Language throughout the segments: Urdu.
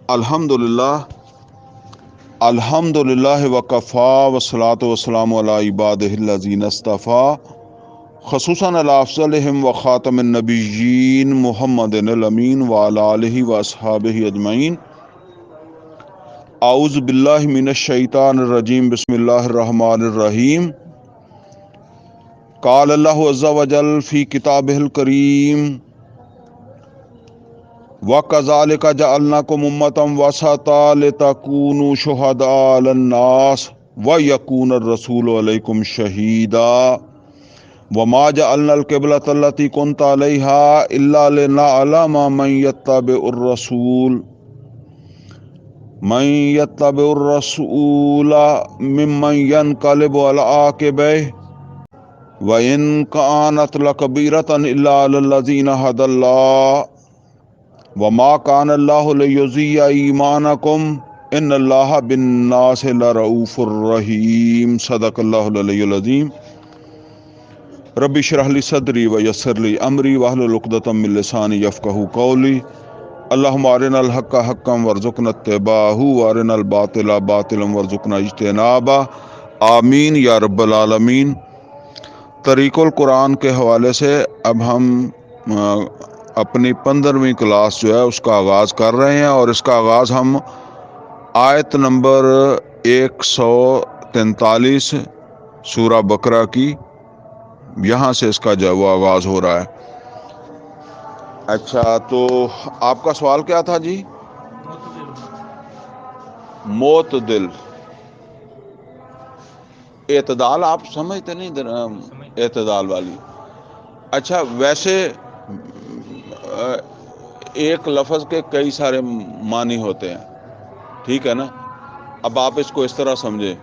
الحمدللہ وکفا والصلاة والسلام علی عبادہ الذین اصطفیٰ خصوصاً علی افضلہم وخاتم النبیین محمد الامین وعلی آلہ واصحابہ اجمعین۔ اعوذ باللہ من الشیطان الرجیم، بسم اللہ الرحمن الرحیم۔ قال اللہ عز وجل فی کتابہ الکریم وَكَذَلِكَ جَعَلْنَاكُمْ أُمَّةً وَسَطًا لِتَكُونُوا شُهَدَاءَ عَلَى النَّاسِ وَيَكُونَ الرَّسُولُ عَلَيْكُمْ شَهِيدًا وَمَا جَعَلْنَا الْقِبْلَةَ الَّتِي كُنْتَ عَلَيْهَا إِلَّا لِنَعْلَمَ مَن يَتَّبِعُ الرَّسُولَ مِمَّن يَنقَلِبُ عَلَى عَقِبَيْهِ وَإِن كَانَتْ لَكَبِيرَةً إِلَّا عَلَى الَّذِينَ هَدَى اللَّهُ وَمَا كَانَ اللَّهُ لِيُضِيعَ إِيمَانَكُمْ إِنَّ اللَّهَ بِالنَّاسِ لَرَءُوفٌ رَحِيمٌ۔ صدق اللہ العلی العظیم۔ رب اشرح لی صدری ویسر لی امری واحلل عقدۃ من لسانی یفقہوا قولی۔ اللہم ارنا الحق حقا وارزقنا اتباعہ وارنا الباطل باطلا وارزقنا اجتنابہ، آمین یا رب العالمین۔ طریق القرآن کے حوالے سے اب ہم اپنی 15ویں کلاس جو ہے اس کا آغاز کر رہے ہیں، اور اس کا آغاز ہم آیت نمبر 143 سورہ بقرہ کی، یہاں سے اس کا جو وہ آغاز ہو رہا ہے۔ اچھا، تو آپ کا سوال کیا تھا جی؟ معتدل اعتدال آپ سمجھتے نہیں؟ اعتدال والی۔ اچھا، ویسے ایک لفظ کے کئی سارے معنی ہوتے ہیں، ٹھیک ہے نا؟ اب آپ اس کو اس طرح سمجھیں،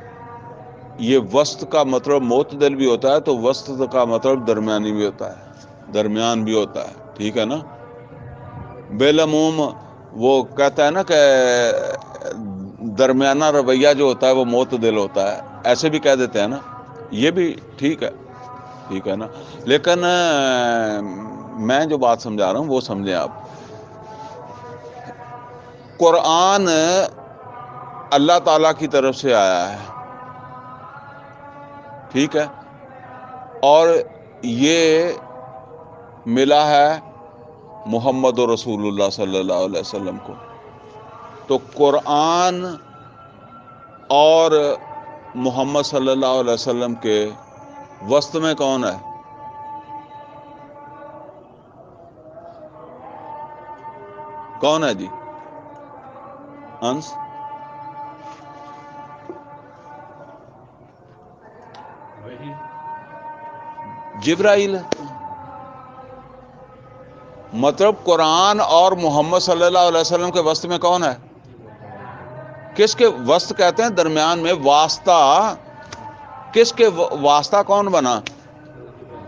یہ وسط کا مطلب معتدل بھی ہوتا ہے، تو وسط کا مطلب درمیانی بھی ہوتا ہے، درمیان بھی ہوتا ہے، ٹھیک ہے نا؟ بالعموم وہ کہتا ہے نا کہ درمیانہ رویہ جو ہوتا ہے وہ معتدل ہوتا ہے، ایسے بھی کہہ دیتے ہیں نا، یہ بھی ٹھیک ہے، ٹھیک ہے نا؟ لیکن میں جو بات سمجھا رہا ہوں وہ سمجھیں آپ۔ قرآن اللہ تعالیٰ کی طرف سے آیا ہے، ٹھیک ہے، اور یہ ملا ہے محمد رسول اللہ صلی اللہ علیہ وسلم کو۔ تو قرآن اور محمد صلی اللہ علیہ وسلم کے وسط میں کون ہے؟ کون ہے جی؟ انس؟ جبرائیل ہے۔ مطلب قرآن اور محمد صلی اللہ علیہ وسلم کے وسط میں کون ہے؟ کس کے وسط کہتے ہیں؟ درمیان میں، واسطہ۔ کس کے واسطہ کون بنا؟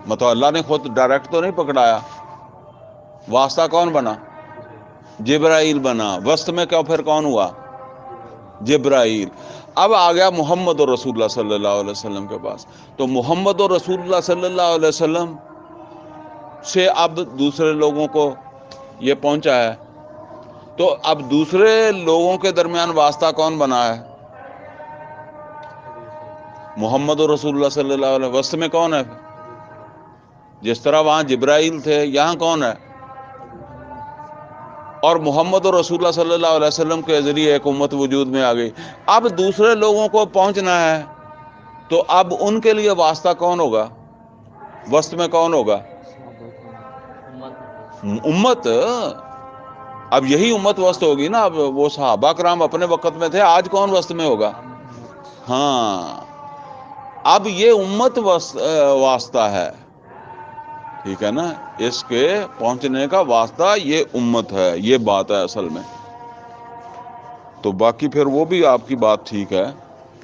مطلب اللہ نے خود ڈائریکٹ تو نہیں پکڑایا، واسطہ کون بنا؟ جبرائیل بنا۔ وسط میں کیا پھر کون ہوا؟ جبرائیل۔ اب آ گیا محمد رسول اللہ صلی اللہ علیہ وسلم کے پاس، تو محمد رسول اللہ صلی اللہ علیہ وسلم سے اب دوسرے لوگوں کو یہ پہنچا ہے، تو اب دوسرے لوگوں کے درمیان واسطہ کون بنا ہے؟ محمد رسول اللہ صلی اللہ علیہ وسلم۔ وسط میں کون ہے؟ جس طرح وہاں جبرائیل تھے، یہاں کون ہے؟ اور محمد رسول اللہ صلی اللہ علیہ وسلم کے ذریعے ایک امت وجود میں آ گئی۔ اب دوسرے لوگوں کو پہنچنا ہے، تو اب ان کے لیے واسطہ کون ہوگا؟ وسط میں کون ہوگا؟ امت۔ اب یہی امت وسط ہوگی نا۔ اب وہ صحابہ کرام اپنے وقت میں تھے، آج کون وسط میں ہوگا؟ ہاں، اب یہ امت واسطہ ہے، ٹھیک ہے نا؟ اس کے پہنچنے کا واسطہ یہ امت ہے، یہ بات ہے اصل میں۔ تو باقی پھر وہ بھی آپ کی بات ٹھیک ہے،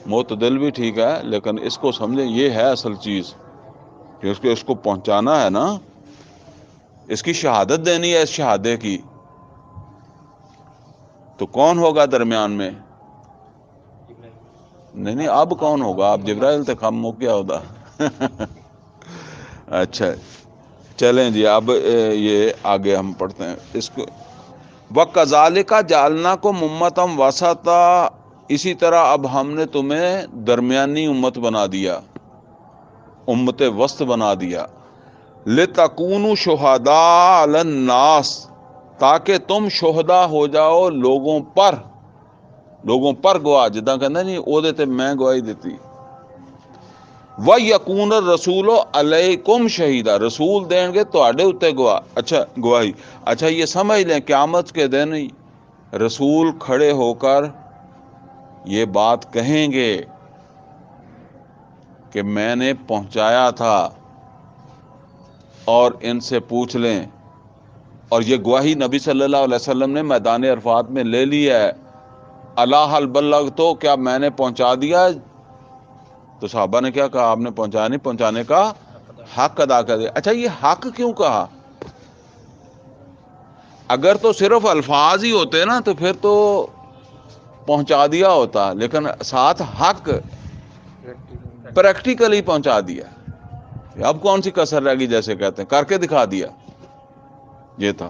معتدل بھی ٹھیک ہے، لیکن اس کو سمجھیں، یہ ہے اصل چیز کہ اس کو پہنچانا ہے نا، اس کی شہادت دینی ہے، اس شہادے کی۔ تو کون ہوگا درمیان میں؟ نہیں، اب کون ہوگا؟ اب جبرائیل تک ہم ہو کیا ہوتا؟ اچھا چلیں جی، اب یہ آگے ہم پڑھتے ہیں اس کو۔ وَكَذَلِكَ جَعَلْنَاكُمْ أُمَّةً وَسَطًا، اسی طرح اب ہم نے تمہیں درمیانی امت بنا دیا، امت وسط بنا دیا، لِتَكُونُوا شُهَدَاءَ عَلَى النَّاسِ، تاکہ تم شہدا ہو جاؤ لوگوں پر گواہ، جداں کہنا نہیں او دے تے میں گواہی دیتی۔ وَيَكُونَ الرَّسُولُ عَلَيْكُمْ شَهِيدًا، رسول دیں گے تواڈے اُتے گواہی۔ اچھا یہ سمجھ لیں قیامت کے دن رسول کھڑے ہو کر یہ بات کہیں گے کہ میں نے پہنچایا تھا، اور ان سے پوچھ لیں، اور یہ گواہی نبی صلی اللہ علیہ وسلم نے میدان عرفات میں لے لی ہے، الا هل بلغت، تو کیا میں نے پہنچا دیا؟ تو صحابہ نے کیا کہا؟ آپ نے پہنچایا نہیں، پہنچانے کا حق ادا کر دیا۔ اچھا یہ حق کیوں کہا؟ اگر تو صرف الفاظ ہی ہوتے نا تو پھر تو پہنچا دیا ہوتا، لیکن ساتھ حق پریکٹیکلی پہنچا دیا۔ اب کون سی کسر رہ گئی، جیسے کہتے ہیں کر کے دکھا دیا، یہ تھا۔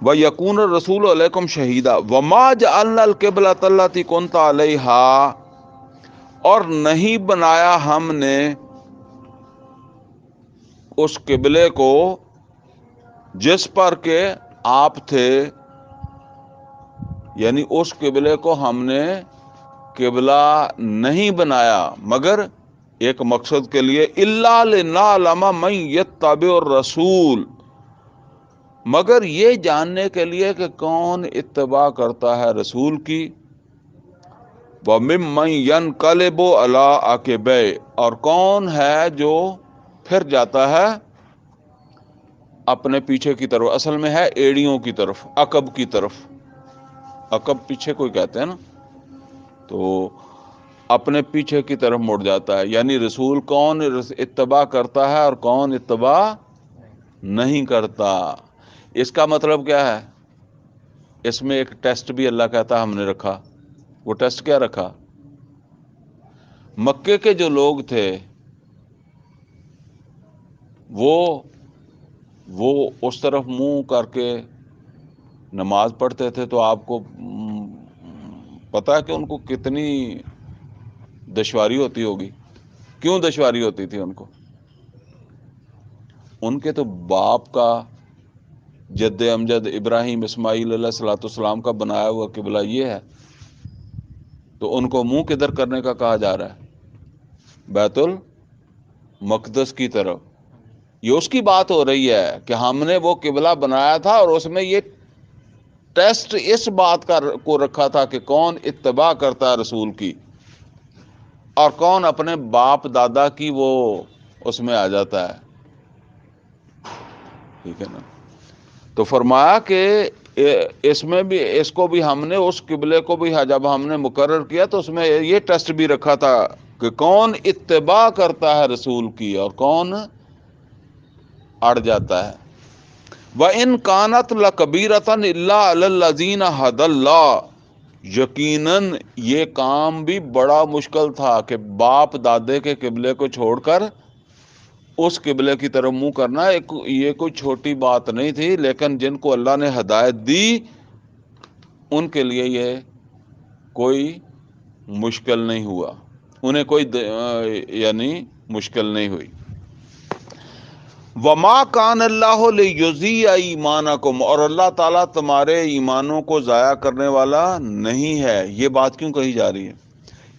وَيَكُونَ الرَّسُولُ عَلَيْكُمْ شَهِيدًا وَمَا جَعَلْنَا الْقِبْلَةَ الَّتِي كُنْتَ عَلَيْهَا، اور نہیں بنایا ہم نے اس قبلے کو جس پر کہ آپ تھے، یعنی اس قبلے کو ہم نے قبلہ نہیں بنایا مگر ایک مقصد کے لیے، إِلَّا لِنَعْلَمَ مَن يَتَّبِعُ الرَّسُولَ، مگر یہ جاننے کے لیے کہ کون اتباع کرتا ہے رسول کی، وَمِمَّن يَنْقَلِبُ عَلَىٰ عَقِبَيْهِ، اور کون ہے جو پھر جاتا ہے اپنے پیچھے کی طرف، اصل میں ہے ایڑیوں کی طرف، عقب کی طرف، عقب پیچھے کوئی کہتے ہیں نا، تو اپنے پیچھے کی طرف مڑ جاتا ہے، یعنی رسول کون اتباع کرتا ہے اور کون اتباع نہیں کرتا۔ اس کا مطلب کیا ہے؟ اس میں ایک ٹیسٹ بھی اللہ کہتا ہے ہم نے رکھا۔ وہ ٹیسٹ کیا رکھا؟ مکے کے جو لوگ تھے وہ اس طرف منہ کر کے نماز پڑھتے تھے، تو آپ کو پتا ہے کہ ان کو کتنی دشواری ہوتی ہوگی۔ کیوں دشواری ہوتی تھی ان کو؟ ان کے تو باپ کا، جد امجد ابراہیم اسماعیل علیہ الصلوۃ والسلام کا بنایا ہوا قبلہ یہ ہے، تو ان کو منہ کدھر کرنے کا کہا جا رہا ہے؟ بیت المقدس کی طرف۔ یہ اس کی بات ہو رہی ہے کہ ہم نے وہ قبلہ بنایا تھا، اور اس میں یہ ٹیسٹ اس بات کا کو رکھا تھا کہ کون اتباع کرتا ہے رسول کی، اور کون اپنے باپ دادا کی وہ اس میں آ جاتا ہے، ٹھیک ہے نا؟ تو فرمایا کہ اس میں بھی، اس کو بھی ہم نے، اس قبلے کو بھی جب ہم نے مقرر کیا تو اس میں یہ ٹیسٹ بھی رکھا تھا کہ کون اتباع کرتا ہے رسول کی اور کون اڑ جاتا ہے۔ وَإِن كَانَتْ لَكَبِيرَةً إِلَّا عَلَى الَّذِينَ هَدَى اللَّهُ، یقیناً یہ کام بھی بڑا مشکل تھا کہ باپ دادے کے قبلے کو چھوڑ کر اس قبلے کی طرف منہ کرنا، یہ کوئی چھوٹی بات نہیں تھی، لیکن جن کو اللہ نے ہدایت دی ان کے لیے یہ کوئی مشکل نہیں ہوا، انہیں کوئی یعنی مشکل نہیں ہوئی۔ وَمَا كَانَ اللَّهُ لِيُضِيعَ إِيمَانَكُمْ، اور اللہ تعالیٰ تمہارے ایمانوں کو ضائع کرنے والا نہیں ہے۔ یہ بات کیوں کہی جا رہی ہے؟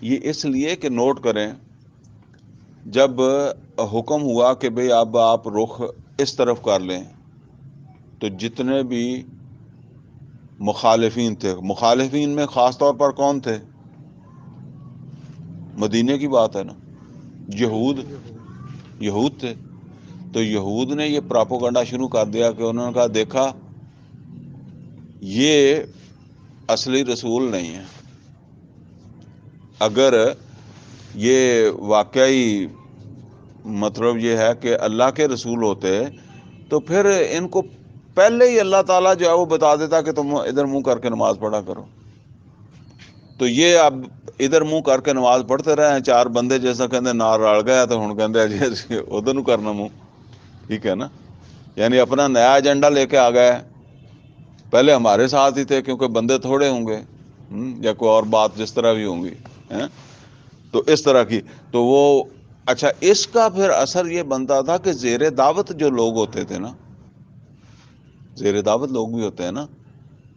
یہ اس لیے کہ نوٹ کریں، جب حکم ہوا کہ بھئی اب آپ رخ اس طرف کر لیں، تو جتنے بھی مخالفین تھے، مخالفین میں خاص طور پر کون تھے؟ مدینے کی بات ہے نا، یہود تھے۔ تو یہود نے یہ پراپوگنڈا شروع کر دیا کہ انہوں نے کہا دیکھا یہ اصلی رسول نہیں ہے، اگر یہ واقعی مطلب یہ ہے کہ اللہ کے رسول ہوتے تو پھر ان کو پہلے ہی اللہ تعالیٰ جو ہے وہ بتا دیتا کہ تم ادھر منہ کر کے نماز پڑھا کرو۔ تو یہ اب ادھر منہ کر کے نماز پڑھتے رہے ہیں، چار بندے جیسا کہندے نار رل گیا تو ہن کہندے جی ادھر نو کرنا منہ، ٹھیک ہے نا؟ یعنی اپنا نیا ایجنڈا لے کے آ گئے، پہلے ہمارے ساتھ ہی تھے کیونکہ بندے تھوڑے ہوں گے، یا کوئی اور بات جس طرح بھی ہوں گی، تو اس طرح کی تو وہ اچھا اس کا پھر اثر یہ بنتا تھا کہ زیر دعوت جو لوگ ہوتے تھے نا، زیر دعوت لوگ بھی ہوتے ہیں نا،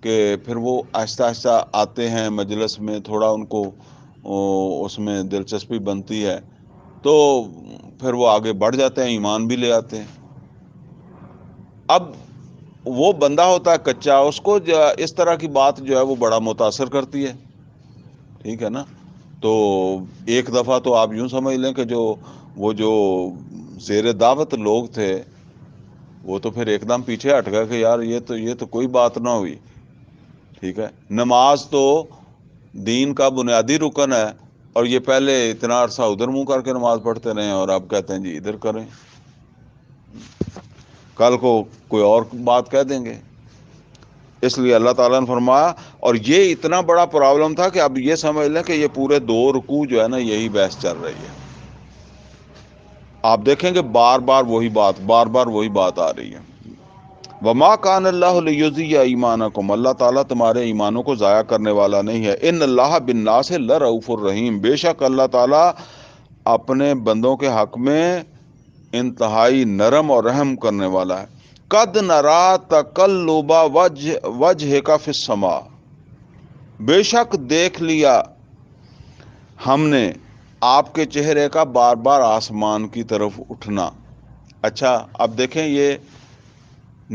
کہ پھر وہ آہستہ آہستہ آتے ہیں مجلس میں، تھوڑا ان کو اس میں دلچسپی بنتی ہے، تو پھر وہ آگے بڑھ جاتے ہیں، ایمان بھی لے آتے ہیں۔ اب وہ بندہ ہوتا ہے کچا، اس کو اس طرح کی بات جو ہے وہ بڑا متاثر کرتی ہے، ٹھیک ہے نا۔ تو ایک دفعہ تو آپ یوں سمجھ لیں کہ وہ جو زیر دعوت لوگ تھے وہ تو پھر ایک دم پیچھے ہٹ گئے کہ یار یہ تو کوئی بات نہ ہوئی، ٹھیک ہے۔ نماز تو دین کا بنیادی رکن ہے، اور یہ پہلے اتنا عرصہ ادھر منہ کر کے نماز پڑھتے رہے اور اب کہتے ہیں جی ادھر کریں، کل کو کوئی اور بات کہہ دیں گے۔ اس لیے اللہ تعالیٰ نے فرمایا، اور یہ اتنا بڑا پرابلم تھا کہ اب یہ سمجھ لیں کہ یہ پورے 2 رکوع جو ہے نا یہی بحث چل رہی ہے۔ آپ دیکھیں کہ بار بار وہی بات آ رہی ہے۔ وما کان اللہ لیضیع ایمانکم، اللہ تعالیٰ تمہارے ایمانوں کو ضائع کرنے والا نہیں ہے۔ ان اللہ بالناس لرؤوف الرحیم، بے شک اللہ تعالیٰ اپنے بندوں کے حق میں انتہائی نرم اور رحم کرنے والا ہے۔ قد نرا تقلب وجہک فی السماء، بے شک دیکھ لیا ہم نے آپ کے چہرے کا بار بار آسمان کی طرف اٹھنا۔ اچھا اب دیکھیں، یہ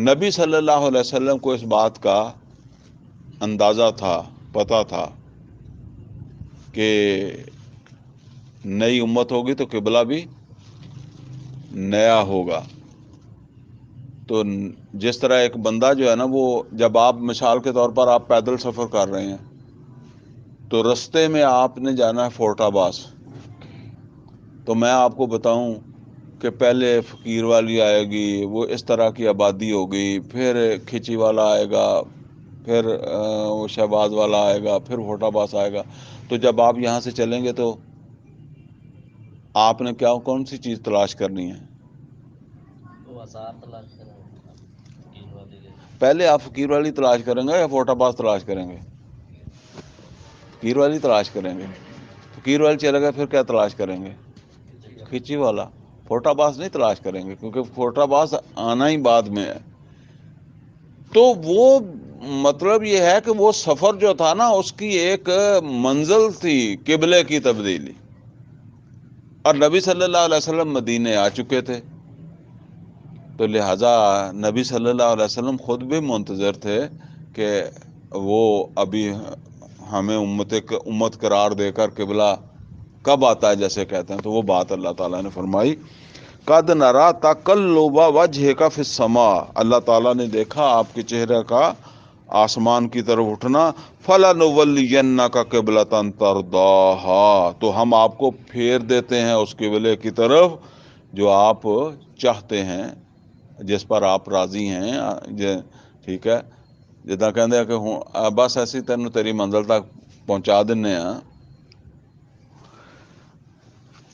نبی صلی اللہ علیہ وسلم کو اس بات کا اندازہ تھا، پتہ تھا کہ نئی امت ہوگی تو قبلہ بھی نیا ہوگا۔ تو جس طرح ایک بندہ جو ہے نا، وہ جب آپ مثال کے طور پر آپ پیدل سفر کر رہے ہیں تو رستے میں آپ نے جانا ہے فورٹ آباس، تو میں آپ کو بتاؤں کہ پہلے فقیر والی آئے گی، وہ اس طرح کی آبادی ہوگی، پھر کھچی والا آئے گا، پھر وہ شہباز والا آئے گا، پھر فورٹ آباس آئے گا۔ تو جب آپ یہاں سے چلیں گے تو آپ نے کون سی چیز تلاش کرنی ہے؟ پہلے آپ فقیر والی تلاش کریں گے یا فورٹ آباس تلاش کریں گے؟ فقیر والی تلاش کریں گے۔ فقیر والی چلے گئے، پھر کیا تلاش کریں گے؟ کھچی والا۔ فورٹ آباس نہیں تلاش کریں گے کیونکہ فورٹ آباس آنا ہی بعد میں ہے۔ تو وہ مطلب یہ ہے کہ وہ سفر جو تھا نا، اس کی ایک منزل تھی قبلے کی تبدیلی، اور نبی صلی اللہ علیہ وسلم مدینے آ چکے تھے، تو لہٰذا نبی صلی اللہ علیہ وسلم خود بھی منتظر تھے کہ وہ ابھی ہمیں امت قرار دے کر قبلہ کب آتا ہے جیسے کہتے ہیں، تو وہ بات اللہ تعالیٰ نے فرمائی۔ قد نرا تقلب وجہک فی السماء، اللہ تعالیٰ نے دیکھا آپ کے چہرے کا آسمان کی طرف اٹھنا۔ فَلَنُوَلِّيَنَّكَ قِبْلَةً تَرْضَاهَا، تو ہم آپ کو پھیر دیتے ہیں اس قبلے کی طرف جو آپ چاہتے ہیں، جس پر آپ راضی ہیں، ٹھیک ہے، جدہ کہندے کہ بس ایسی تینوں تیری منزل تک پہنچا دینے ہیں۔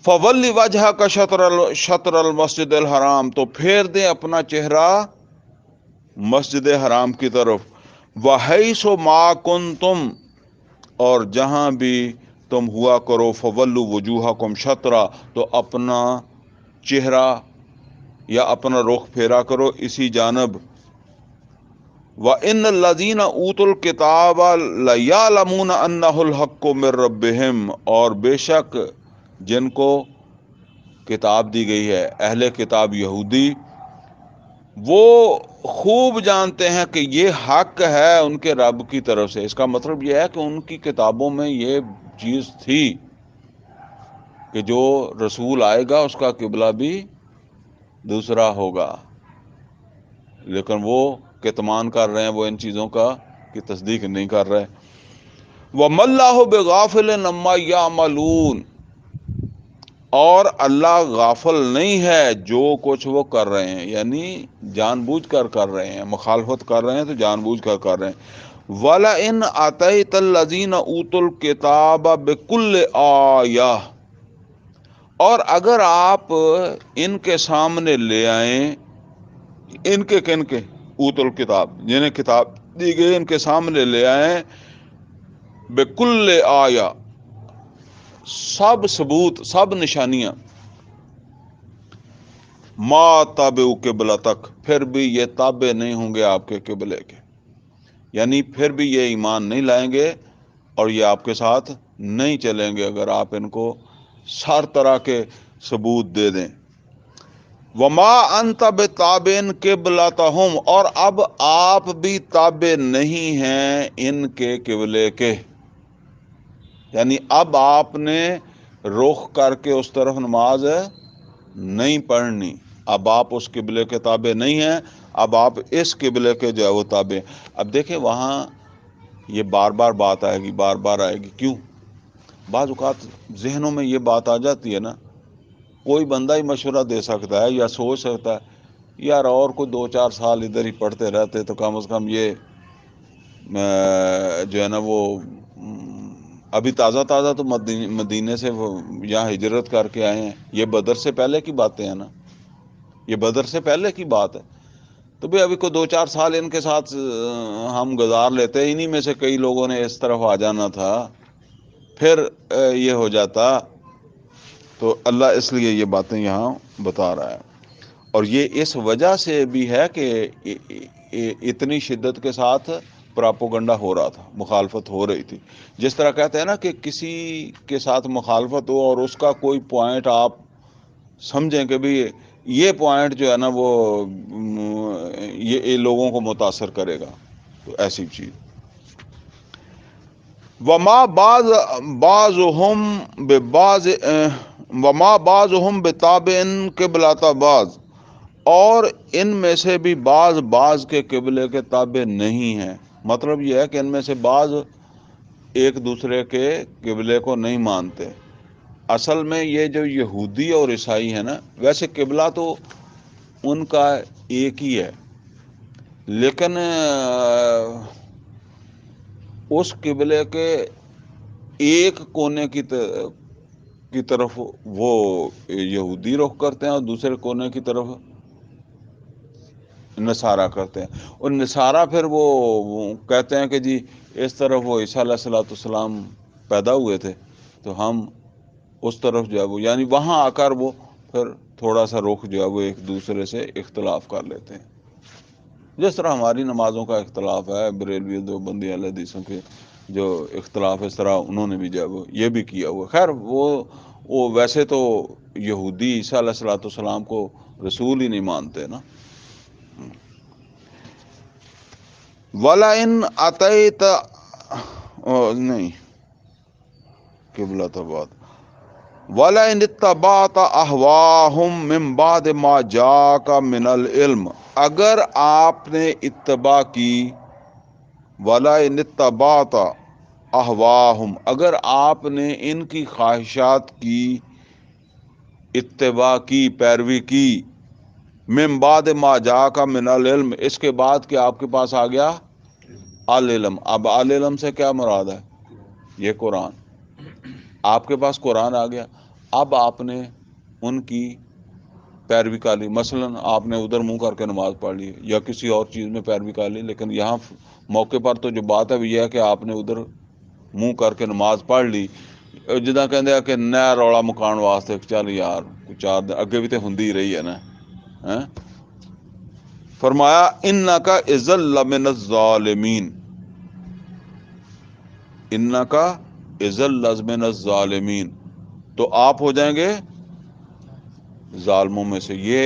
فَوَلِّ وَجْهَكَ شَطْرَ الْمَسْجِدِ الْحَرَام، تو پھیر دیں اپنا چہرہ مسجد حرام کی طرف۔ وَحَيْثُ مَا كُنْتُمْ، اور جہاں بھی تم ہوا کرو، فَوَلُّوا وُجُوهَكُمْ شَطْرًا، تو اپنا چہرہ یا اپنا رخ پھیرا کرو اسی جانب۔ وَإِنَّ الَّذِينَ أُوتُوا الْكِتَابَ لَيَعْلَمُونَ أَنَّهُ الْحَقُّ مِنْ رَبِّهِمْ، اور بے شک جن کو کتاب دی گئی ہے، اہل کتاب یہودی، وہ خوب جانتے ہیں کہ یہ حق ہے ان کے رب کی طرف سے۔ اس کا مطلب یہ ہے کہ ان کی کتابوں میں یہ چیز تھی کہ جو رسول آئے گا اس کا قبلہ بھی دوسرا ہوگا، لیکن وہ کتمان کر رہے ہیں، وہ ان چیزوں کی تصدیق نہیں کر رہے۔ وَمَا اللَّهُ بِغَافِلٍ عَمَّا يَعْمَلُونَ، اور اللہ غافل نہیں ہے جو کچھ وہ کر رہے ہیں، یعنی جان بوجھ کر رہے ہیں، مخالفت کر رہے ہیں تو جان بوجھ کر رہے ہیں۔ وَلَئِنْ آتَيْتَ الَّذِينَ أُوتُوا الْكِتَابَ بِكُلِّ آیَةٍ، اور اگر آپ ان کے سامنے لے آئیں، ان کے کن کے اوت الکتاب، جنہیں کتاب دی گئی ان کے سامنے لے آئیں، بکل آیا، سب ثبوت، سب نشانیاں، ما تابعوا قبلتک، پھر بھی یہ تابع نہیں ہوں گے آپ کے قبلے کے، یعنی پھر بھی یہ ایمان نہیں لائیں گے اور یہ آپ کے ساتھ نہیں چلیں گے اگر آپ ان کو ہر طرح کے ثبوت دے دیں۔ وما انت بتابع قبلتہم، اور اب آپ بھی تابع نہیں ہیں ان کے قبلے کے، یعنی اب آپ نے رخ کر کے اس طرف نماز نہیں پڑھنی، اب آپ اس قبلے کے تابع نہیں ہیں، اب آپ اس قبلے کے جو ہے وہ تابع ہیں۔ اب دیکھیں وہاں یہ بار بار بات آئے گی، بار بار آئے گی، کیوں؟ بعض اوقات ذہنوں میں یہ بات آ جاتی ہے نا، کوئی بندہ ہی مشورہ دے سکتا ہے یا سوچ سکتا ہے یار اور کو 2-4 سال ادھر ہی پڑھتے رہتے تو کم از کم یہ جو ہے نا وہ ابھی تازہ تازہ تو مدینے سے یہاں ہجرت کر کے آئے ہیں، یہ بدر سے پہلے کی باتیں ہیں نا، یہ بدر سے پہلے کی بات ہے، تو بھی ابھی کو 2-4 سال ان کے ساتھ ہم گزار لیتے، انہی میں سے کئی لوگوں نے اس طرف آ جانا تھا، پھر یہ ہو جاتا، تو اللہ اس لیے یہ باتیں یہاں بتا رہا ہے۔ اور یہ اس وجہ سے بھی ہے کہ اتنی شدت کے ساتھ پراپوگنڈا ہو رہا تھا، مخالفت ہو رہی تھی، جس طرح کہتے ہیں نا کہ کسی کے ساتھ مخالفت ہو اور اس کا کوئی پوائنٹ آپ سمجھیں کہ بھی یہ پوائنٹ جو ہے نا وہ یہ لوگوں کو متاثر کرے گا، تو ایسی چیز۔ وما بعضهم ببعض وما بعضهم بتابع قبلۃ بعض، اور ان میں سے بھی بعض کے قبلے کے تابع نہیں ہیں، مطلب یہ ہے کہ ان میں سے بعض ایک دوسرے کے قبلے کو نہیں مانتے۔ اصل میں یہ جو یہودی اور عیسائی ہیں نا، ویسے قبلہ تو ان کا ایک ہی ہے، لیکن اس قبلے کے ایک کونے کی طرف وہ یہودی رخ کرتے ہیں اور دوسرے کونے کی طرف نصارہ کرتے ہیں، اور نصارہ پھر وہ کہتے ہیں کہ جی اس طرف وہ عیسیٰ علیہ السلام پیدا ہوئے تھے تو ہم اس طرف جو ہے وہ، یعنی وہاں آ کر وہ پھر تھوڑا سا رخ جو ہے وہ ایک دوسرے سے اختلاف کر لیتے ہیں، جس طرح ہماری نمازوں کا اختلاف ہے، بریلوی دیوبندی اہل حدیثوں کے جو اختلاف، اس طرح انہوں نے بھی جو ہے وہ یہ بھی کیا ہوا۔ خیر وہ ویسے تو یہودی عیسیٰ علیہ السلام کو رسول ہی نہیں مانتے نا۔ وَلَئِنْ أَتَيْتَ نہیں قبلہ بعد وَلَئِنِ اتَّبَعْتَ أَهْوَاهُمْ مِنْ بَعْدِ مَا جَاءَكَ مِنَ الْعِلْمِ، اگر آپ نے اتباع کی، وَلَئِنِ اتَّبَعْتَ أَهْوَاهُمْ، اگر آپ نے ان کی خواہشات کی اتباع کی، پیروی کی، من بعد ما جاءک من العلم، اس کے بعد کہ آپ کے پاس آ گیا العلم۔ اب العلم سے کیا مراد ہے؟ یہ قرآن، آپ کے پاس قرآن آ گیا، اب آپ نے ان کی پیروی کر لی، مثلا آپ نے ادھر منہ کر کے نماز پڑھ لی یا کسی اور چیز میں پیروی کر لی، لیکن یہاں موقع پر تو جو بات ہے وہ یہ ہے کہ آپ نے ادھر منہ کر کے نماز پڑھ لی، جداں کہندے کہ نیا رولا مکان واسطے چل یار 4 دن اگے بھی تو ہوندی رہی ہے نا۔ فرمایا انکا اذا لمن الظالمین، انکا اذا لمن الظالمین، تو آپ ہو جائیں گے ظالموں میں سے۔ یہ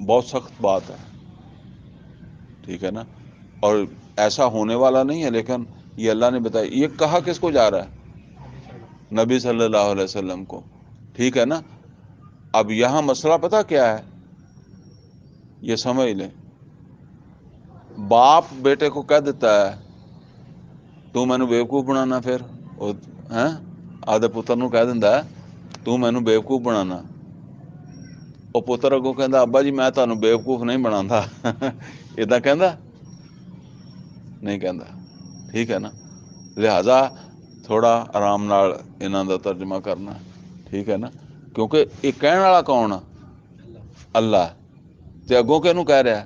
بہت سخت بات ہے، ٹھیک ہے نا، اور ایسا ہونے والا نہیں ہے، لیکن یہ اللہ نے بتایا۔ یہ کہا کس کو جا رہا ہے؟ نبی صلی اللہ علیہ وسلم کو، ٹھیک ہے نا۔ اب یہاں مسئلہ پتہ کیا ہے، یہ سمجھ لیں، باپ بیٹے کو کہہ دیتا ہے تو مینو بیوقوف بنانا، پھر آدھے پتر نو کہہ دینا ہے تو مینو بیوقوف بنانا، وہ پتر اگوں کہندا ابا جی میں تانوں بیوقوف نہیں بناتا، ادا کہندا نہیں کہندا، ٹھیک ہے نا۔ لہذا تھوڑا آرام نال انہاں دا ترجمہ کرنا، ٹھیک ہے نا، کیونکہ یہ کہنے والا کون ہے؟ اللہ، تے اگوں کہنوں کہہ رہا ہے؟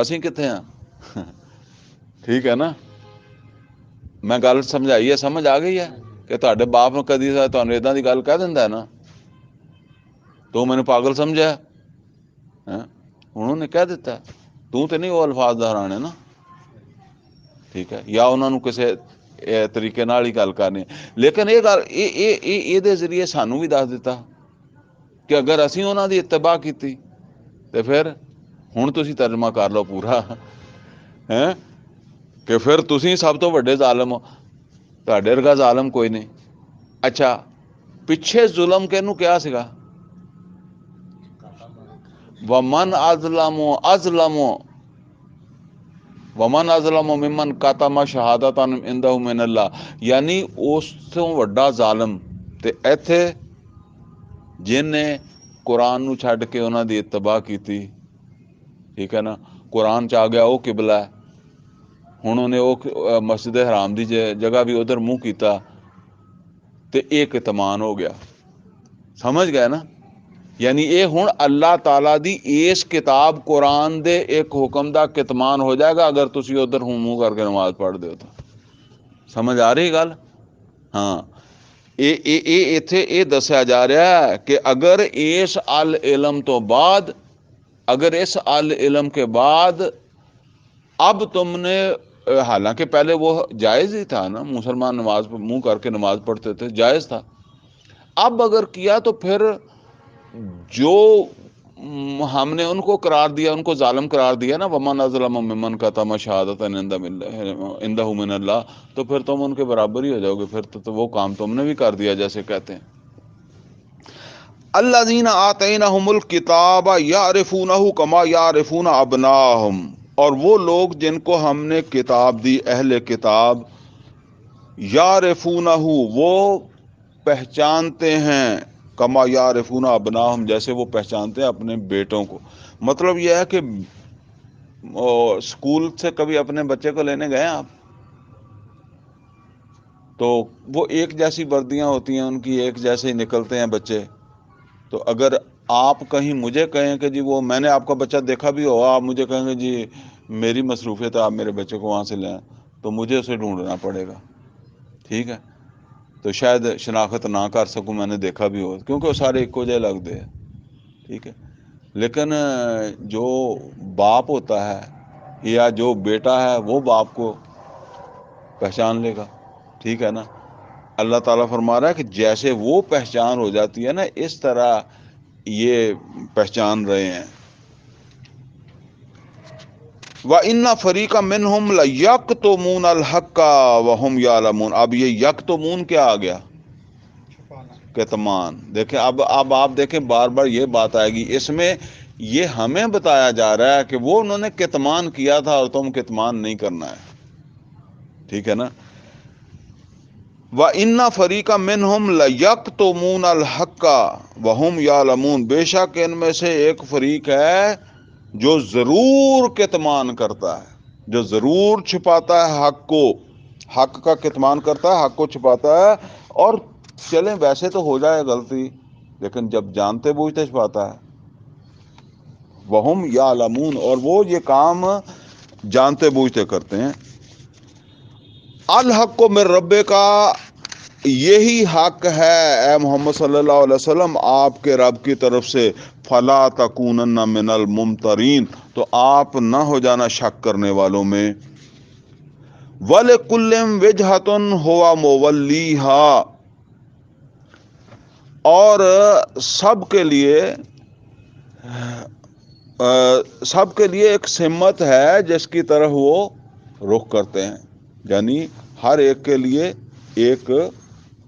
ਅਸੀਂ ਕਿੱਥੇ ਹਾਂ? ਠੀਕ ਹੈ ਨਾ? ਮੈਂ ਗੱਲ ਸਮਝਾਈ ਹੈ, ਸਮਝ ਆ ਗਈ ਹੈ ਕਿ ਤੁਹਾਡੇ ਬਾਪ ਨੂੰ ਕਦੀ ਤੁਹਾਨੂੰ ਇਦਾਂ ਦੀ ਗੱਲ ਕਹਿ ਦਿੰਦਾ ਹੈ ਨਾ, ਤੂੰ ਮੈਨੂੰ ਪਾਗਲ ਸਮਝਿਆ ਹੈ, ਹੁਣ ਉਹਨੇ ਕਹਿ ਦਿੱਤਾ, ਤੂੰ ਤੇ ਨਹੀਂ ਉਹ ਅਲਫਾਜ਼ ਦੁਹਰਾਣੇ ਨਾ, ਠੀਕ ਹੈ, ਜਾਂ ਉਹਨਾਂ ਨੂੰ ਕਿਸੇ ਤਰੀਕੇ ਨਾਲ ਹੀ ਗੱਲ ਕਰਨੀ। ਲੇਕਿਨ ਇਹ ਗੱਲ ਇਹਦੇ ਜ਼ਰੀਏ ਸਾਨੂੰ ਵੀ ਦੱਸ ਦਿੱਤਾ ਕਿ ਅਗਰ ਅਸੀਂ ਉਹਨਾਂ ਦੀ ਇਤਬਾ ਕੀਤੀ ਤੇ ਫਿਰ ਹੁਣ ਤੁਸੀਂ ਤਰਜਮਾ ਕਰ ਲਓ ਪੂਰਾ, ਹੈਂ, ਕਿ ਫਿਰ ਤੁਸੀਂ ਸਭ ਤੋਂ ਵੱਡੇ ਜ਼ਾਲਮ ਹੋ, ਤੁਹਾਡੇ ਵਰਗਾ ਜ਼ਾਲਮ ਕੋਈ ਨਹੀਂ। ਅੱਛਾ, ਪਿੱਛੇ ਜ਼ੁਲਮ ਕਿਹਨੂੰ ਕਿਹਾ ਸੀਗਾ? ਵਮਨ ਅਜ਼ਲਮ ਮਿਮਨ ਕਾਤਮਾ ਸ਼ਹਾਦਤਨ ਇੰਦਹੁ ਮਿਨ ਅੱਲਾਹ, ਯਾਨੀ ਉਸ ਤੋਂ ਵੱਡਾ ਜ਼ਾਲਮ ਤੇ ਇੱਥੇ ਜਿਹਨੇ ਕੁਰਾਨ ਨੂੰ ਛੱਡ ਕੇ ਉਹਨਾਂ ਦੀ ਇਤਬਾ ਕੀਤੀ, ਠੀਕ ਹੈ ਨਾ, ਕੁਰਾਨ 'ਚ ਆ ਗਿਆ ਉਹ ਕਿਬਲਾ ਹੈ, ਹੁਣ ਉਹਨੇ ਉਹ ਮਸਜਿਦ ਹਰਾਮ ਦੀ ਜਗ੍ਹਾ ਵੀ ਉਧਰ ਮੂੰਹ ਕੀਤਾ ਤੇ ਇਹ ਕਿਤਮਾਨ ਹੋ ਗਿਆ। ਸਮਝ ਗਏ ਨਾ? ਯਾਨੀ ਇਹ ਹੁਣ ਅੱਲਾਹ ਤਾਲਾ ਦੀ ਇਸ ਕਿਤਾਬ ਕੁਰਾਨ ਦੇ ਇੱਕ ਹੁਕਮ ਦਾ ਕਿਤਮਾਨ ਹੋ ਜਾਏਗਾ ਅਗਰ ਤੁਸੀਂ ਉਧਰ ਮੂੰਹ ਕਰਕੇ ਨਮਾਜ਼ ਪੜ੍ਹਦੇ ਹੋ ਤਾਂ। ਸਮਝ ਆ ਰਹੀ ਗੱਲ? ਹਾਂ, ਇਹ ਇੱਥੇ ਇਹ ਦੱਸਿਆ ਜਾ ਰਿਹਾ ਹੈ کہ اگر اس العلم تو بعد، اگر اس العلم کے بعد اب تم نے، حالانکہ پہلے وہ جائز ہی تھا نا، مسلمان نماز منہ کر کے نماز پڑھتے تھے، جائز تھا، اب اگر کیا تو پھر جو ہم نے ان کو قرار دیا، ان کو ظالم قرار دیا نا، وَمَنْ أَظْلَمُ مِمَّنْ كَتَمَ شَهَادَةً عِندَهُ مِنَ اللَّهِ، تو پھر تم ان کے برابر ہی ہو جاؤ گے، پھر تو وہ کام تم نے بھی کر دیا جیسے کہتے ہیں۔ الذین آتیناہم الکتاب یعرفونہ کما یعرفون ابناءہم، اور وہ لوگ جن کو ہم نے کتاب دی، اہل کتاب، یعرفونہ وہ پہچانتے ہیں، کما یعرفون ابناءہم جیسے وہ پہچانتے ہیں اپنے بیٹوں کو۔ مطلب یہ ہے کہ اسکول سے کبھی اپنے بچے کو لینے گئے آپ تو وہ ایک جیسی وردیاں ہوتی ہیں ان کی، ایک جیسے ہی نکلتے ہیں بچے، تو اگر آپ کہیں مجھے کہیں کہ جی وہ میں نے آپ کا بچہ دیکھا بھی ہو، آپ مجھے کہیں گے جی میری مصروفیت ہے آپ میرے بچے کو وہاں سے لیں، تو مجھے اسے ڈھونڈنا پڑے گا، ٹھیک ہے، تو شاید شناخت نہ کر سکوں، میں نے دیکھا بھی ہو، کیونکہ وہ سارے ایک جے لگتے ہیں، ٹھیک ہے۔ لیکن جو باپ ہوتا ہے یا جو بیٹا ہے وہ باپ کو پہچان لے گا، ٹھیک ہے نا۔ اللہ تعالیٰ فرما رہا ہے کہ جیسے وہ پہچان ہو جاتی ہے نا، اس طرح یہ پہچان رہے ہیں۔ وَإِنَّ فَرِيقًا مِّنْهُمْ لَيَكْتُمُونَ الْحَقَّ وَهُمْ يَعْلَمُونَ، اب یہ یکتمون کیا آ گیا؟ کتمان۔ دیکھیں اب آپ دیکھیں بار بار یہ بات آئے گی اس میں، یہ ہمیں بتایا جا رہا ہے کہ وہ انہوں نے کتمان کیا تھا اور تم کتمان نہیں کرنا ہے، ٹھیک ہے نا۔ وَإِنَّ فَرِيقًا مِّنْهُمْ لَيَكْتُمُونَ الْحَقَّ وَهُمْ يَعْلَمُونَ، بے شک ان میں سے ایک فریق ہے جو ضرور کتمان کرتا ہے، جو ضرور چھپاتا ہے حق کو، حق کا کتمان کرتا ہے، حق کو چھپاتا ہے، اور چلیں ویسے تو ہو جائے غلطی لیکن جب جانتے بوجھتے چھپاتا ہے۔ وَهُمْ يَعْلَمُونَ، اور وہ یہ کام جانتے بوجھتے کرتے ہیں۔ الحق من ربک، یہی حق ہے اے محمد صلی اللہ علیہ وسلم آپ کے رب کی طرف سے، فلا تکونن من الممترین، تو آپ نہ ہو جانا شک کرنے والوں میں۔ وَلِكُلٍّ وِجْهَةٌ هُوَ مُوَلِّيهَا، اور سب کے لیے ایک سمت ہے جس کی طرف وہ رخ کرتے ہیں، یعنی ہر ایک کے لیے ایک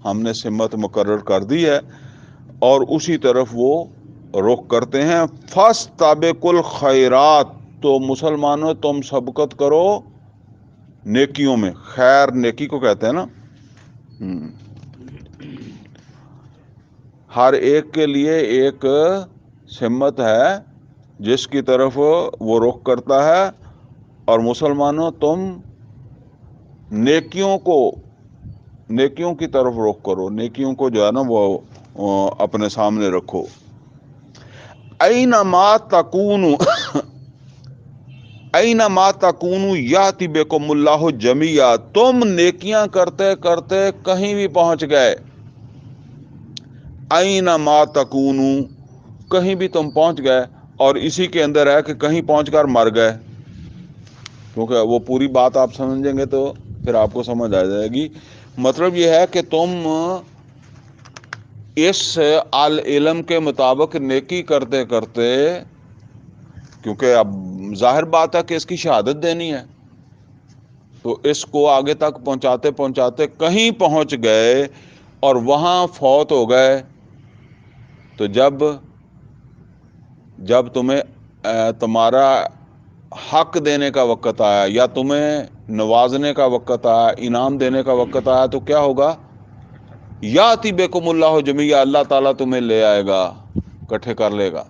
ہم نے سمت مقرر کر دی ہے اور اسی طرف وہ رخ کرتے ہیں۔ فَاسْتَبِقُوا الْخَيْرَاتِ، تو مسلمانوں تم سبقت کرو نیکیوں میں، خیر نیکی کو کہتے ہیں نا، ہر ایک کے لیے ایک سمت ہے جس کی طرف وہ رخ کرتا ہے، اور مسلمانوں تم نیکیوں کی طرف رخ کرو، نیکیوں کو جو ہے نا وہ اپنے سامنے رکھو۔ اینما تکونو اینما تکونو یاتی بکم اللہ جمیعا، تم نیکیاں کرتے کرتے کہیں بھی پہنچ گئے، اینما تکونو کہیں بھی تم پہنچ گئے، اور اسی کے اندر ہے کہ کہیں پہنچ کر مر گئے، کیونکہ وہ پوری بات آپ سمجھیں گے تو پھر آپ کو سمجھ آ جائے گی۔ مطلب یہ ہے کہ تم اس علم کے مطابق نیکی کرتے کرتے، کیونکہ اب ظاہر بات ہے کہ اس کی شہادت دینی ہے، تو اس کو آگے تک پہنچاتے پہنچاتے کہیں پہنچ گئے اور وہاں فوت ہو گئے، تو جب تمہیں تمہارا حق دینے کا وقت آیا یا تمہیں نوازنے کا وقت آیا، انعام دینے کا وقت آیا، تو کیا ہوگا؟ یاتی بکم اللہ جمیعا، اللہ تعالیٰ تمہیں لے آئے گا، اکٹھے کر لے گا۔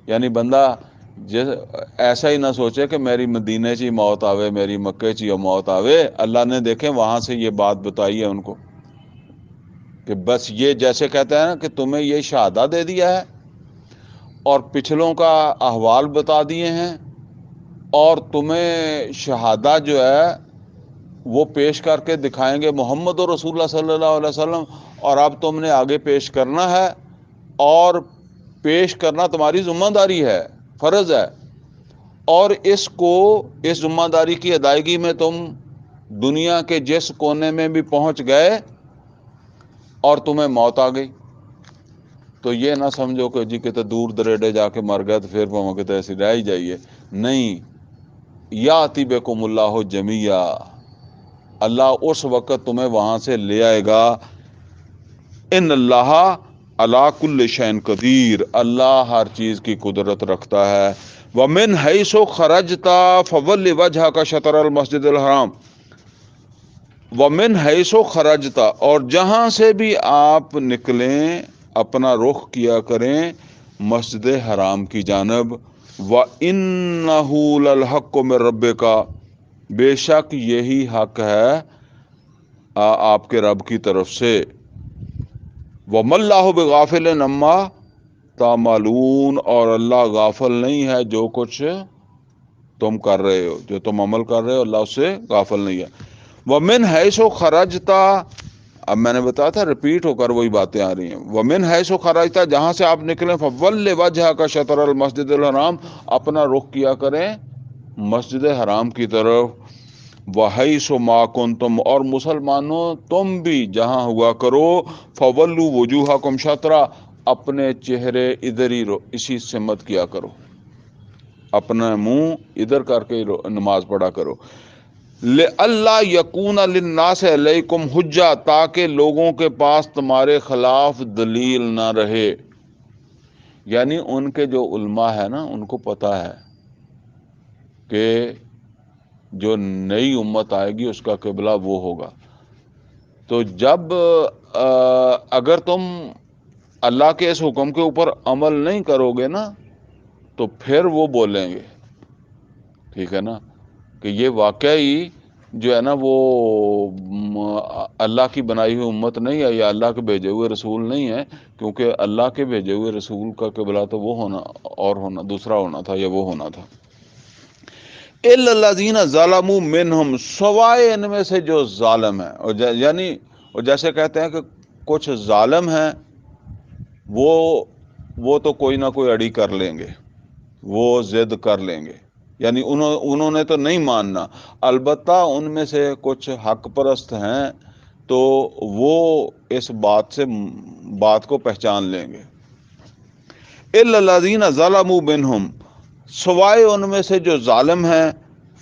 یعنی بندہ ایسا ہی نہ سوچے کہ میری مدینے چی موت آوے، میری مکے چی موت آوے۔ اللہ نے دیکھیں وہاں سے یہ بات بتائی ہے ان کو کہ بس یہ جیسے کہتے ہیں نا کہ تمہیں یہ شہادہ دے دیا ہے اور پچھلوں کا احوال بتا دیے ہیں، اور تمہیں شہادہ جو ہے وہ پیش کر کے دکھائیں گے محمد رسول اللہ صلی اللہ علیہ وسلم، اور اب تم نے آگے پیش کرنا ہے، اور پیش کرنا تمہاری ذمہ داری ہے، فرض ہے، اور اس ذمہ داری کی ادائیگی میں تم دنیا کے جس کونے میں بھی پہنچ گئے اور تمہیں موت آ گئی، تو یہ نہ سمجھو کہ جی کتے دور دریڈے جا کے مر گئے تو پھر وہ کتے ایسی رہ ہی جائیے، نہیں، یاتی بکم اللہ جمیعا، اللہ اس وقت تمہیں وہاں سے لے آئے گا۔ ان اللہ علی کل شیء قدیر، اللہ ہر چیز کی قدرت رکھتا ہے۔ ومن حیث خرجت فول وجہک شطر المسجد الحرام، ومن حیث خرجت، اور جہاں سے بھی آپ نکلیں اپنا رخ کیا کریں مسجد حرام کی جانب۔ وَإِنَّهُ لَلْحَقُّ مِن رَبِّكَ، بے شک یہی حق ہے آپ کے رب کی طرف سے۔ وَمَا اللَّهُ بِغَافِلٍ عَمَّا تَعْمَلُونَ، اور اللہ غافل نہیں ہے جو کچھ تم کر رہے ہو، جو تم عمل کر رہے ہو، اللہ اس سے غافل نہیں ہے۔ وَمِنْ حَيْثُ خَرَجْتَ، اب میں نے بتایا تھا ریپیٹ ہو کر وہی باتیں آ رہی ہیں۔ وَمِنْ حَيْثُ خَرَجْتَ، جہاں سے آپ نکلیں، فَوَلِّ وَجْهَكَ شَطْرَ الْمَسْجِدِ الْحَرَامِ، اپنا رخ کیا کریں مسجد حرام کی طرف۔ وَحَيْثُ مَا كُنْتُمْ، اور مسلمانوں تم بھی جہاں ہوا کرو، فَوَلُّوا وُجُوهَكُمْ شَطْرَ، اپنے چہرے ادھر ہی اسی سمت کیا کرو، اپنا منہ ادھر کر کے نماز پڑھا کرو۔ لِأَلَّا يَكُونَ لِلنَّاسِ عَلَيْكُمْ حُجَّةٌ، تاکہ لوگوں کے پاس تمہارے خلاف دلیل نہ رہے، یعنی ان کے جو علماء ہے نا ان کو پتہ ہے کہ جو نئی امت آئے گی اس کا قبلہ وہ ہوگا، تو جب اگر تم اللہ کے اس حکم کے اوپر عمل نہیں کرو گے نا تو پھر وہ بولیں گے، ٹھیک ہے نا، کہ یہ واقعی جو ہے نا وہ اللہ کی بنائی ہوئی امت نہیں ہے یا اللہ کے بھیجے ہوئے رسول نہیں ہے، کیونکہ اللہ کے بھیجے ہوئے رسول کا قبلہ تو وہ ہونا اور ہونا دوسرا ہونا تھا یا وہ ہونا تھا۔ اِلَّا الَّذِينَ ظَلَمُوا مِنْهُمْ، سوائے ان میں سے جو ظالم ہیں، اور یعنی اور جیسے کہتے ہیں کہ کچھ ظالم ہیں وہ تو کوئی نہ کوئی اڑی کر لیں گے، وہ ضد کر لیں گے، یعنی انہوں نے تو نہیں ماننا، البتہ ان میں سے کچھ حق پرست ہیں تو وہ اس بات کو پہچان لیں گے۔ اِلَّا الَّذِينَ ظَلَمُوا مِنْهُمْ، سوائے ان میں سے جو ظالم ہیں،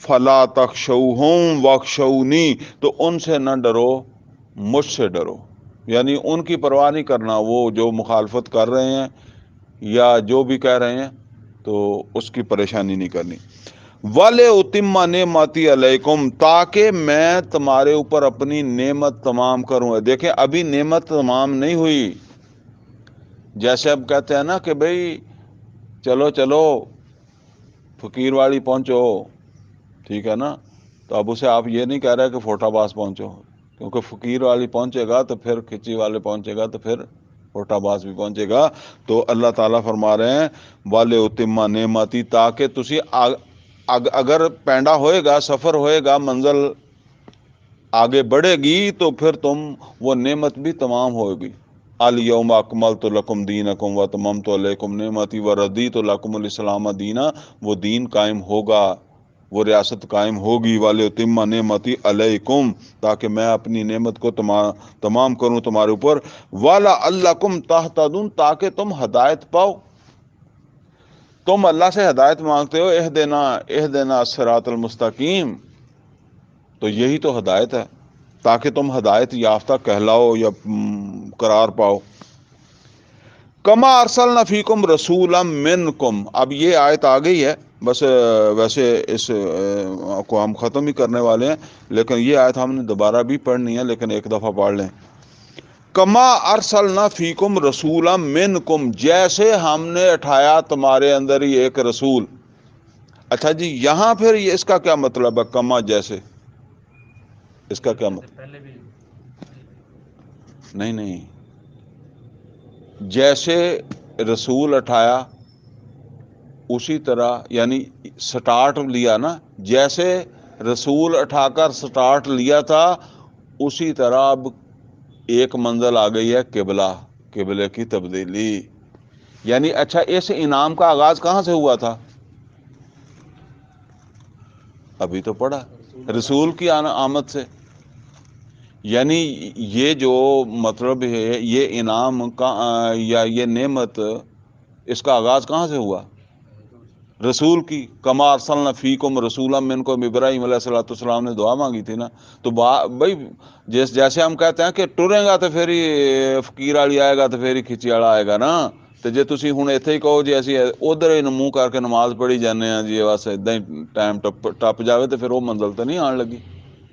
فَلَا تَخْشَوْهُمْ وَاخْشَوْنِي، تو ان سے نہ ڈرو، مجھ سے ڈرو، یعنی ان کی پرواہ نہیں کرنا، وہ جو مخالفت کر رہے ہیں یا جو بھی کہہ رہے ہیں تو اس کی پریشانی نہیں کرنی۔ وَلِأُتِمَّ نِعْمَتِي عَلَيْكُمْ، تاکہ میں تمہارے اوپر اپنی نعمت تمام کروں۔ دیکھیں ابھی نعمت تمام نہیں ہوئی، جیسے اب کہتے ہیں نا کہ بھئی چلو فقیر واڑی پہنچو، ٹھیک ہے نا، تو اب اسے آپ یہ نہیں کہہ رہے کہ فوٹا باز پہنچو، کیونکہ فقیر والی پہنچے گا تو پھر کھچی والے پہنچے گا تو پھر چھوٹا باز بھی پہنچے گا. تو اللہ تعالیٰ فرما رہے ہیں والے اتما نعمتی، تاکہ تسی اگر پینڈا ہوئے گا، سفر ہوئے گا، منزل آگے بڑھے گی تو پھر تم وہ نعمت بھی تمام ہوگی. الیوم اکملت لکم دینکم واتممت علیکم نعمتی وردیت لکم الاسلام دینا. وہ دین قائم ہوگا، وہ ریاست قائم ہوگی. وَلِأُتِمَّ نعمتی علیکم، تاکہ میں اپنی نعمت کو تمام کروں تمہارے اوپر. وَلَعَلَّكُمْ تَهْتَدُونَ، تاکہ تم ہدایت پاؤ. تم اللہ سے ہدایت مانگتے ہو، اہدنا الصراط المستقیم، تو یہی تو ہدایت ہے، تاکہ تم ہدایت یافتہ کہلاؤ یا قرار پاؤ. کما ارسلنا فیکم رسولا منکم. اب یہ آیت آ گئی ہے، بس ویسے اس کو ہم ختم ہی کرنے والے ہیں، لیکن یہ آیت ہم نے دوبارہ بھی پڑھنی ہے، لیکن ایک دفعہ پڑھ لیں. کما ارسلنا فیکم رسولا منکم، جیسے ہم نے اٹھایا تمہارے اندر ہی ایک رسول. اچھا جی، یہاں پھر اس کا کیا مطلب ہے کما جیسے؟ اس کا کیا مطلب؟ نہیں، جیسے رسول اٹھایا اسی طرح، یعنی سٹارٹ لیا نا، جیسے رسول اٹھا کر سٹارٹ لیا تھا اسی طرح اب ایک منزل آ گئی ہے قبلے کی تبدیلی. یعنی اچھا، اس انعام کا آغاز کہاں سے ہوا تھا؟ ابھی تو پڑھا، رسول کی آمد سے. یعنی یہ جو مطلب ہے، یہ انعام کا یا یہ نعمت، اس کا آغاز کہاں سے ہوا؟ رسول کی. کما ارسلنا فیکم رسولا منکم، ابراہیم علیہ السلام نے دعا مانگی تھی نا. تو بھائی جیسے ہم کہتے ہیں کہ ٹرے گا تو پھر ہی فقیر والی آئے گا تو پھر ہی کھچی والا آئے گا نا. تو جے تسی ہن ایتھے ہی کہو جی اسی ادھر ہی منہ کر کے نماز پڑھی جانے ہیں جی، بس اداں ہی ٹائم ٹپ جاوے تو پھر وہ منزل تو نہیں آن لگی،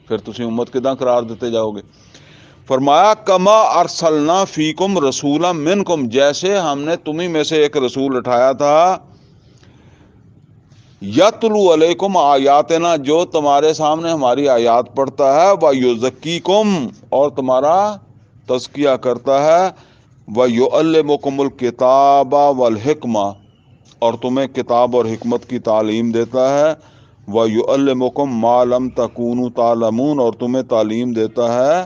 پھر تسی امت کداں قرار دیتے جاؤ گے. فرمایا کما ارسلنا فیکم رسولا منکم، جیسے ہم نے تمہیں میں سے ایک رسول اٹھایا تھا. یتلو علیکم آیاتنا، جو تمہارے سامنے ہماری آیات پڑھتا ہے. وَیُزَکِّیکُم، اور تمہارا تزکیہ کرتا ہے. وَیُعَلِّمُکُمُ الْکِتَابَ وَالْحِکْمَةَ، اور تمہیں کتاب اور حکمت کی تعلیم دیتا ہے. وَیُعَلِّمُکُم مَا لَمْ تَکُونُوا تَعْلَمُونَ، اور تمہیں تعلیم دیتا ہے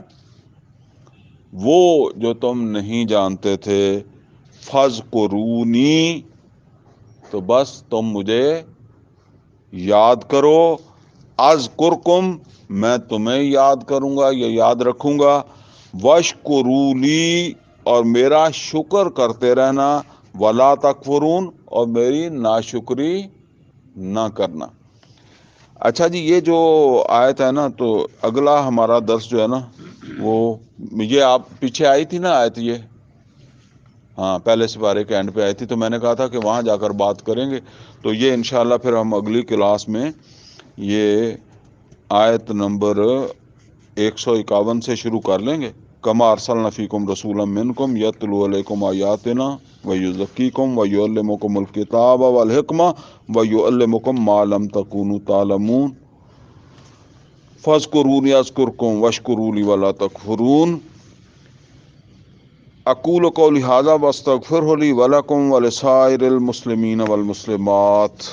وہ جو تم نہیں جانتے تھے. فَاذْکُرُونِی، تو بس تم مجھے یاد کرو. اذکرکم، میں تمہیں یاد کروں گا یا یاد رکھوں گا. واشکروا لی، اور میرا شکر کرتے رہنا. ولا تکفرون، اور میری ناشکری نہ کرنا. اچھا جی، یہ جو آیت ہے نا، تو اگلا ہمارا درس جو ہے نا وہ یہ آپ پیچھے آئی تھی نا آیت، یہ ہاں پہلے سپارے کے اینڈ پہ آئی تھی، تو میں نے کہا تھا کہ وہاں جا کر بات کریں گے. تو یہ انشاءاللہ پھر ہم اگلی کلاس میں یہ آیت نمبر 151 سے شروع کر لیں گے. کما ارسلنا فیکم رسولا منکم یتلو علیکم آیاتنا ویزکیکم ویعلمکم الکتاب والحکمہ ویعلمکم ما لم تکونوا تعلمون. فاذکرونی اذکرکم واشکروا لی ولا تکفرون. اقول قولی ھذا واستغفر لی ولکم ولسائر المسلمین والمسلمات.